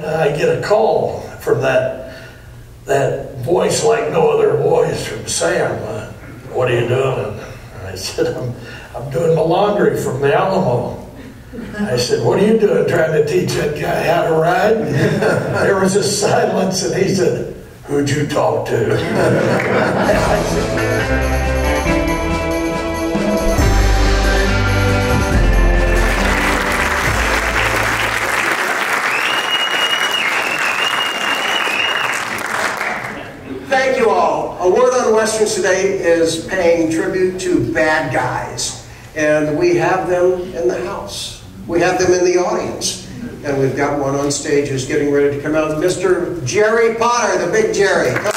I get a call from that voice like no other voice from Sam. What are you doing? And I said, I'm doing my laundry from the Alamo. I said, what are you doing trying to teach that guy how to ride? There was a silence, and he said, who'd you talk to? Thank you all. A Word on Westerns today is paying tribute to bad guys. And we have them in the house. We have them in the audience. And we've got one on stage who's getting ready to come out. Mr. Jerry Potter, the big Jerry. Come on.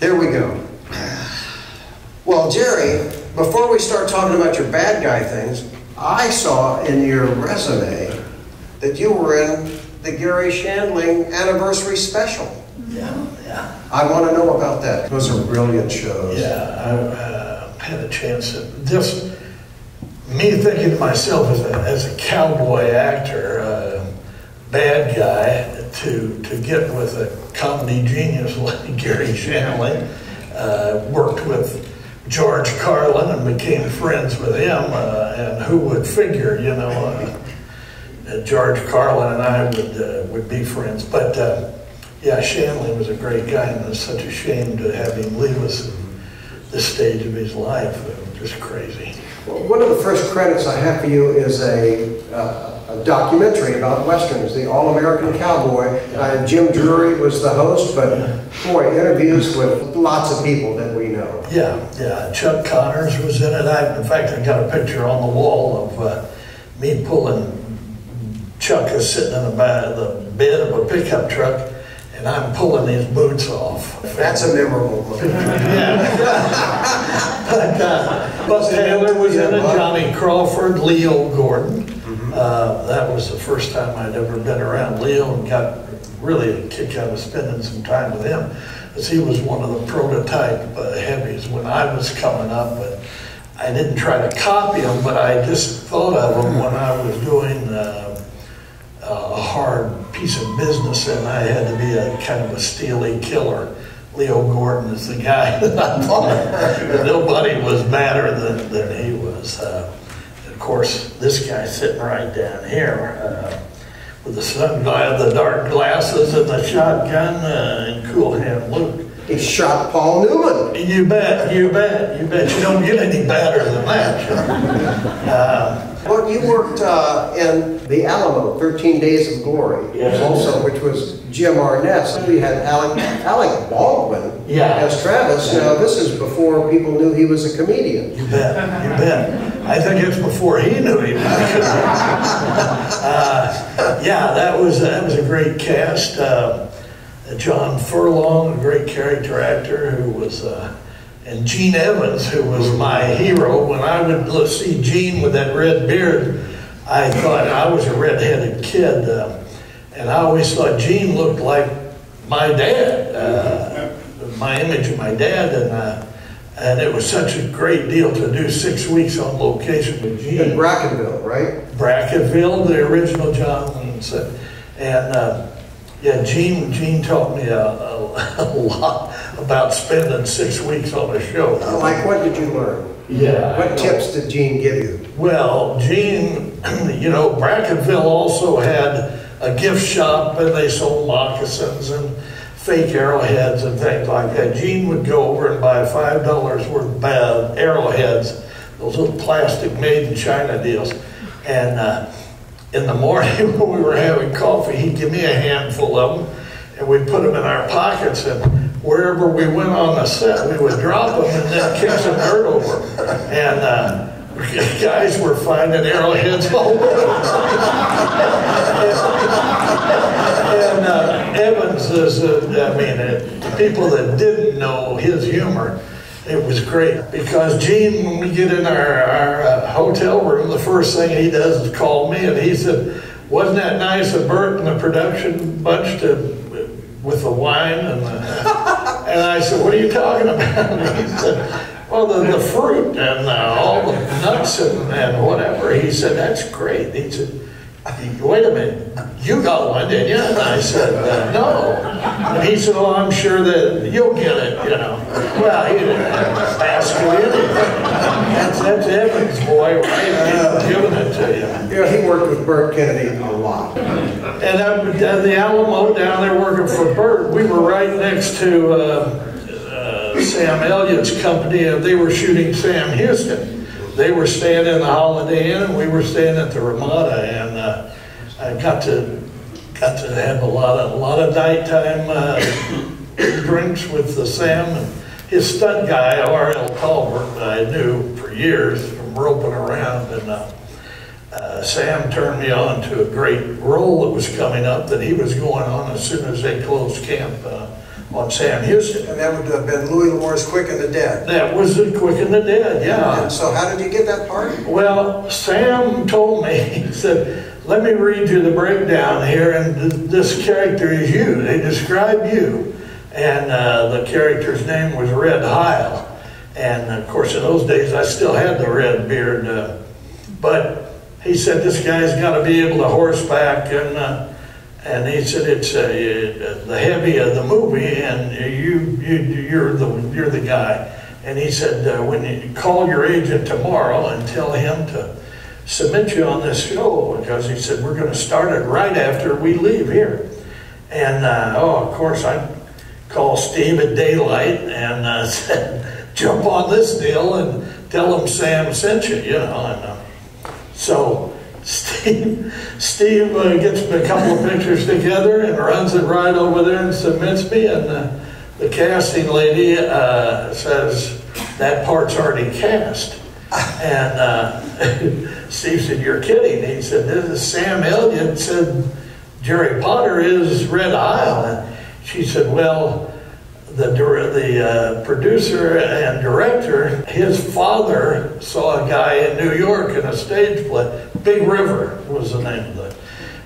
Here we go. Well, Jerry, before we start talking about your bad guy things, I saw in your resume that you were in the Gary Shandling anniversary special. Yeah. I want to know about that. Those are brilliant shows. Yeah, I had a chance to just, me thinking to myself as a cowboy actor, bad guy, to get with a comedy genius like Gary Shandling, worked with George Carlin and became friends with him, and who would figure, you know, George Carlin and I would be friends. But yeah, Shandling was a great guy, and it's such a shame to have him leave us at this stage of his life. Just crazy. Well, one of the first credits I have for you is a documentary about Westerns, the All-American Cowboy. Jim Drury was the host, but boy, interviews with lots of people that we know. Yeah. Chuck Connors was in it. In fact, I got a picture on the wall of me pulling. Chuck is sitting in the bed of a pickup truck, and I'm pulling his boots off. That's a memorable moment. Yeah. But Taylor was in it, Johnny Crawford, Leo Gordon. That was the first time I'd ever been around Leo, and got really a kick out of spending some time with him, because he was one of the prototype heavies when I was coming up. But I didn't try to copy him, but I just thought of him when I was doing a hard piece of business, and I had to be a kind of a steely killer. Leo Gordon is the guy that I thought that nobody was badder than he was. Of course, this guy sitting right down here with the sunglasses, the dark glasses, and the shotgun, and Cool Hand Luke. He shot Paul Newman. You bet. You don't get any better than that. Well, you worked in the Alamo, 13 Days of Glory, also, which was Jim Arness. We had Alec Baldwin as Travis. Now, this is before people knew he was a comedian. You bet. I think it's before he knew he was a comedian. Yeah, that was a great cast. John Furlong, a great character actor, who was, and Gene Evans, who was my hero. When I would see Gene with that red beard, I thought I was a red-headed kid, and I always thought Gene looked like my dad, my image of my dad, and it was such a great deal to do 6 weeks on location with Gene. In Brackenville, right? Brackenville, the original John said, and. Yeah, Gene taught me a lot about spending 6 weeks on a show. Like, what did you learn? Yeah. What tips did Gene give you? Well, Gene, you know, Brackenville also had a gift shop, and they sold moccasins and fake arrowheads and things like that. Gene would go over and buy $5 worth of arrowheads, those little plastic made in China deals, and in the morning when we were having coffee, he'd give me a handful of them, and we'd put them in our pockets, and wherever we went on the set, we would drop them and then kick some dirt over them. And guys were finding arrowheads all over. And Evans is, the people that didn't know his humor, it was great, because Gene, when we get in our hotel room, the first thing he does is call me, and he said, wasn't that nice of Bert and the production bunch with the wine? And I said, what are you talking about? And he said, well, the fruit and all the nuts and whatever. He said, that's great. He said, wait a minute, you got one, didn't you? And I said, no. And he said, well, I'm sure that you'll get it, you know. Well, he didn't ask you anything. That's Evans, boy, right? He's giving it to you. Yeah, he worked with Burt Kennedy a lot. And at the Alamo down there working for Burt, we were right next to Sam Elliott's company, and they were shooting Sam Houston. They were staying in the Holiday Inn, and we were staying at the Ramada, and I got to have a lot of nighttime drinks with the Sam and his stunt guy, R.L. Palmer, that I knew for years from roping around, and Sam turned me on to a great role that was coming up that he was going on as soon as they closed camp on Sam Houston. And that would have been Louis L'Amour's Quick and the Dead. That was the Quick and the Dead, yeah. And so how did you get that part? Well, Sam told me, he said, let me read you the breakdown here, and this character is you. They describe you. And the character's name was Red Heil. And of course, in those days, I still had the red beard. But he said, this guy's got to be able to horseback, and he said it's the heavy of the movie, and you're the guy. And he said when you call your agent tomorrow and tell him to submit you on this show, because he said we're going to start it right after we leave here. And of course I called Steve at daylight and said jump on this deal and tell him Sam sent you, you know. And so Steve gets a couple of pictures together and runs it right over there and submits me, and the casting lady says, that part's already cast. And Steve said, you're kidding. He said, this is Sam Elliott said Jerry Potter is Red Heil. And she said, well, the producer and director, his father saw a guy in New York in a stage play. Big River was the name of it.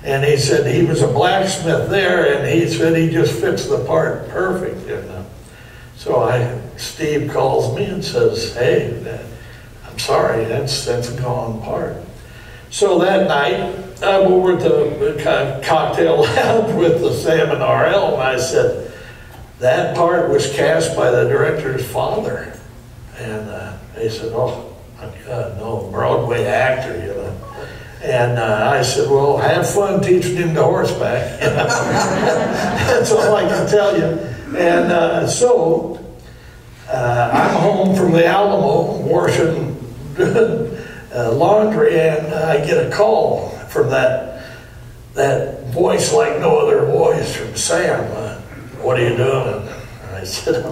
And he said he was a blacksmith there, and he said he just fits the part perfect. And so Steve calls me and says, hey, I'm sorry, that's a gone part. So that night, I'm over at the cocktail lounge with the Sam and RL, and I said, that part was cast by the director's father. And they said, oh, my God, no, Broadway actor, you know. And I said, well, have fun teaching him to horseback. That's all I can tell you. And so I'm home from the Alamo washing laundry, and I get a call from that voice like no other voice from Sam. What are you doing? And I said,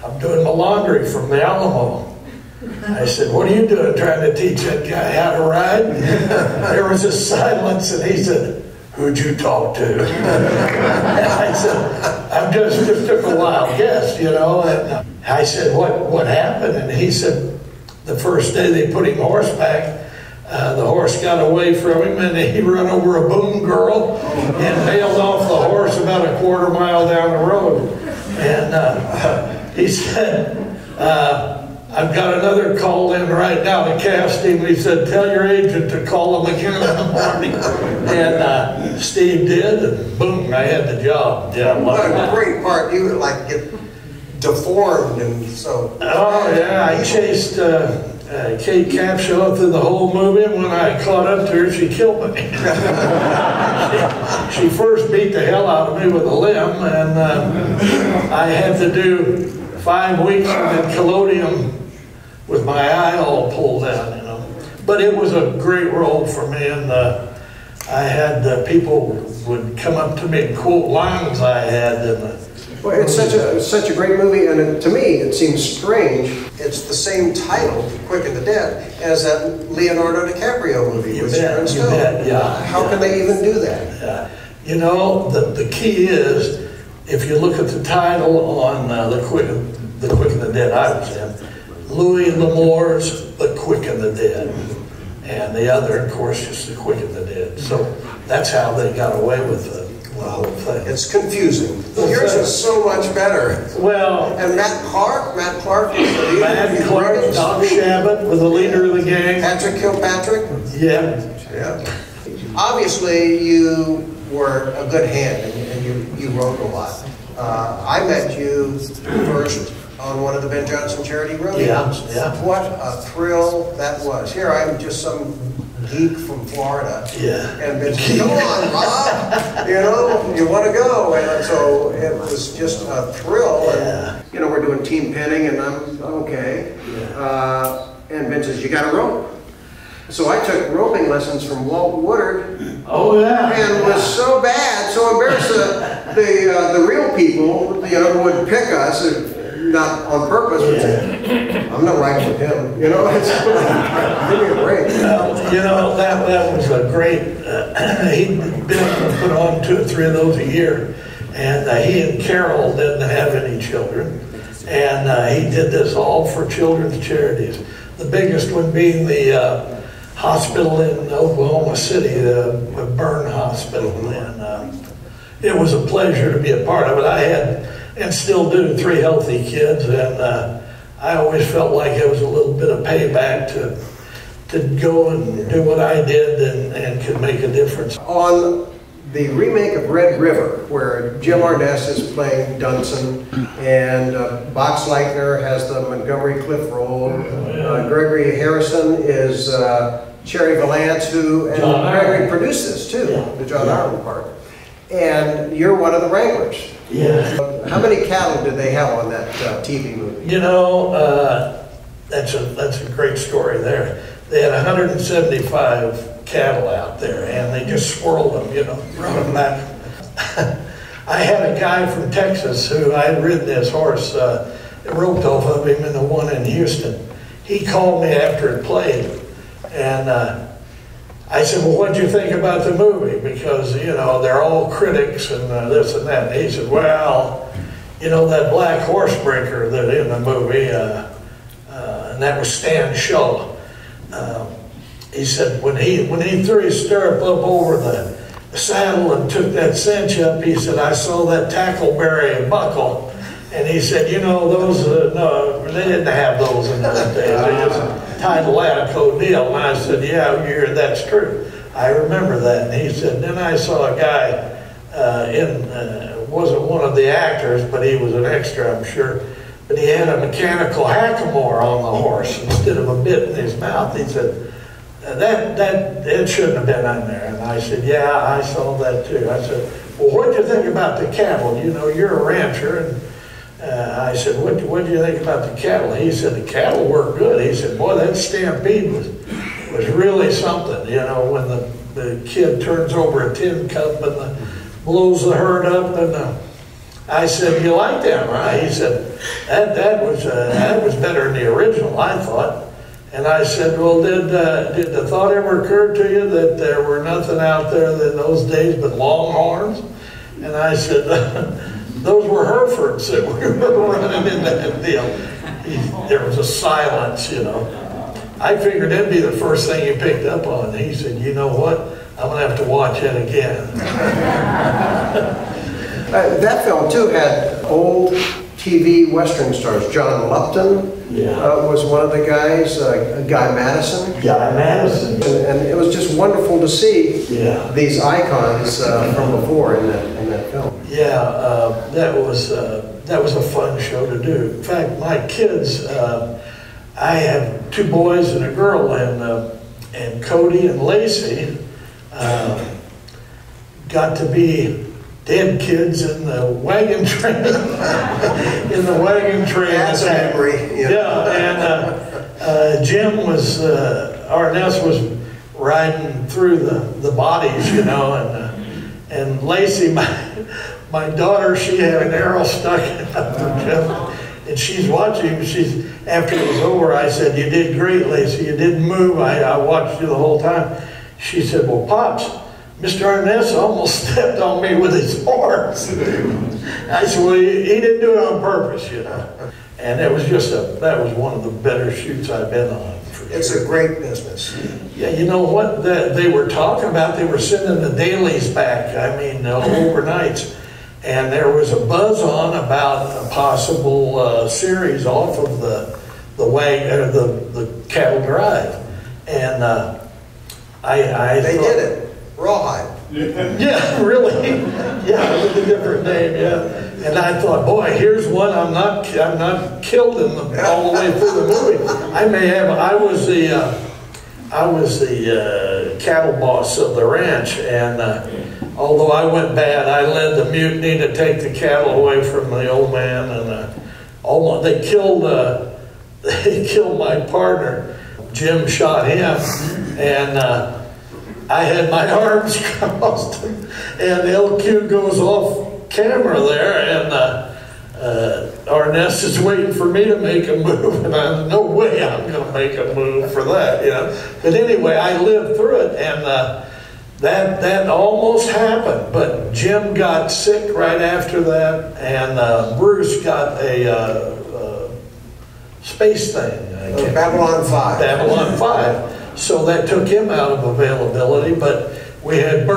I'm doing my laundry from the Alamo. I said, what are you doing trying to teach that guy how to ride? There was a silence, and he said, who'd you talk to? And I said, I'm just took a wild guess, you know. And I said, what happened? And he said, the first day they put him horseback, the horse got away from him, and he run over a boom girl and bailed off the horse about a quarter mile down the road. And he said, I've got another call in right now to cast him. He said, tell your agent to call him again in the morning. And Steve did, and boom, I had the job. Yeah, what a great part. You would like get deformed and so. Oh yeah, I chased Kate Capshaw through the whole movie, and when I caught up to her, she killed me. she first beat the hell out of me with a limb, and I had to do 5 weeks in collodium with my eye all pulled out, you know. But it was a great role for me, and I had people would come up to me and quote lines I had. Well, it's such a great movie, and to me, it seems strange. It's the same title, Quick and the Dead, as that Leonardo DiCaprio movie with Sharon Stone. How can they even do that? Yeah. You know, the key is, if you look at the title on the Quick and the Dead I was in, Louis L'Amour's The Quick and the Dead, and the other, of course, just The Quick and the Dead. So that's how they got away with it. the whole thing. It's confusing. Yours is so much better. Well, and Matt Clark is the leader. Matt Clark, Doc Shabbat was the leader of the gang. Patrick Kilpatrick? Yeah. Obviously, you were a good hand, and you wrote a lot. I met you first on one of the Ben Johnson charity rodeos. Yeah. What a thrill that was. Here I am, just some geek from Florida. Yeah. And Ben said, come on, Bob, you want to go. And so it was just a thrill. Yeah. And, we're doing team pinning, and I'm okay. Yeah. And Ben says, you got to rope. So I took roping lessons from Walt Woodard. Oh yeah. And was so bad, so embarrassed that the real people, would pick us, not on purpose, but say, I'm not riding with him. It's like, give me a break. That was a great. He'd been able to put on 2 or 3 of those a year, and he and Carol didn't have any children, and he did this all for children's charities. The biggest one being the hospital in Oklahoma City, the burn hospital, and it was a pleasure to be a part of it. I had, and still do, 3 healthy kids, and I always felt like it was a little bit of payback to go and do what I did and could make a difference. On the remake of Red River, where Jim Arness is playing Dunson, and Box Leitner has the Montgomery Cliff role, Gregory Harrison is Cherry Valance, who, and Gregory produced this too, the John Ireland part. And you're one of the wranglers. Yeah. How many cattle did they have on that TV movie? That's a great story there. They had 175 cattle out there, and they just swirled them, run them back. I had a guy from Texas who I had ridden his horse, roped off of him in the one in Houston. He called me after it played, and I said, well, what'd you think about the movie? Because, they're all critics and this and that. And he said, well, that black horse breaker that in the movie, and that was Stan Shaw. He said when he threw his stirrup up over the saddle and took that cinch up, he said, I saw that tackleberry buckle. And he said, those, no, they didn't have those in those days. They just tied a latico deal. And I said, yeah, that's true. I remember that. And he said, then I saw a guy wasn't one of the actors, but he was an extra, I'm sure. But he had a mechanical hackamore on the horse instead of a bit in his mouth. He said, it shouldn't have been on there. And I said, yeah, I saw that too. I said, well, what'd you think about the cattle? You're a rancher. And I said, what do you think about the cattle? He said, the cattle were good. He said, boy, that stampede was really something. When the kid turns over a tin cup and blows the herd up. And I said, you like that, right? He said, that was better than the original, I thought. And I said, well, did the thought ever occur to you that there were nothing out there in those days but longhorns? And I said, those were Herefords that we were running in that deal. There was a silence, I figured that'd be the first thing he picked up on. He said, you know what? I'm going to have to watch it again. That film, too, had old TV Western stars. John Lufton was one of the guys, Guy Madison. And it was just wonderful to see these icons from before in that film. Yeah, that was a fun show to do. In fact, my kids, I have 2 boys and a girl, and Cody and Lacey got to be dead kids in the wagon train. That's a memory. And Jim Arness was riding through the bodies, and Lacey, my daughter, she had an arrow stuck up her Jim, and she's watching. After it was over, I said, you did great, Lacey. You didn't move. I watched you the whole time. She said, well, Pops, Mr. Arness almost stepped on me with his horse. I said, well, he didn't do it on purpose, And it was just that was one of the better shoots I've been on. It's a great business. Yeah, you know what they were talking about? They were sending the dailies back, I mean, overnights. And there was a buzz on about a possible series off of the cattle drive. And they did it. Rawhide. Yeah, really. Yeah, with a different name, yeah. And I thought, boy, here's one I'm not killed in all the way through the movie. I was the cattle boss of the ranch, and although I went bad, I led the mutiny to take the cattle away from the old man, and they killed my partner. Jim shot him, and I had my arms crossed, and LQ goes off camera there, and Arness is waiting for me to make a move, and I no way I'm going to make a move for that, you know. But anyway, I lived through it, and that almost happened. But Jim got sick right after that, and Bruce got a space thing. Babylon 5. Babylon 5. So that took him out of availability, but we had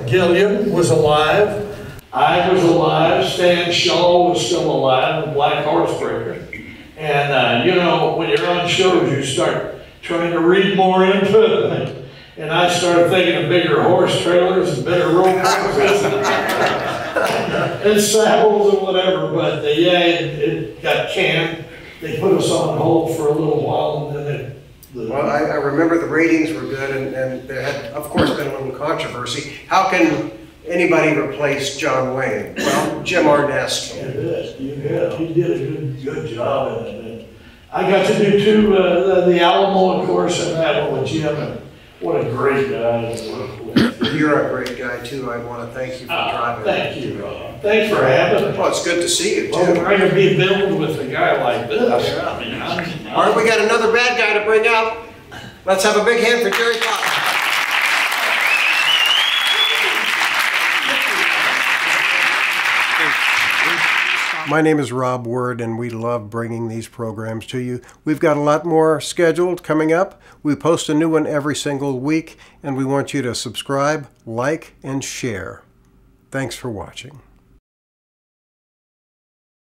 Gilliam was alive. I was alive. Stan Shaw was still alive, the Black Horsebreaker. And, you know, when you're on shows, you start trying to read more into it. And I started thinking of bigger horse trailers and better rope horses and saddles and whatever. But, yeah, it got canned. They put us on hold for a little while, and then well, I remember the ratings were good, and there had, of course, been a little controversy. How can anybody replace John Wayne? Well, Jim Arness can. He did a good job in it. I got to do the Alamo, of course, and that one with Jim. And what a great guy to work with. You're a great guy, too. I want to thank you for driving. Thank you, Rob. Thanks for having me. Well, it's good to see you, too. Well, we're going to be built with a guy like this. All right, we got another bad guy to bring out. Let's have a big hand for Jerry Fox. My name is Rob Word, and we love bringing these programs to you. We've got a lot more scheduled coming up. We post a new one every single week, and we want you to subscribe, like, and share. Thanks for watching.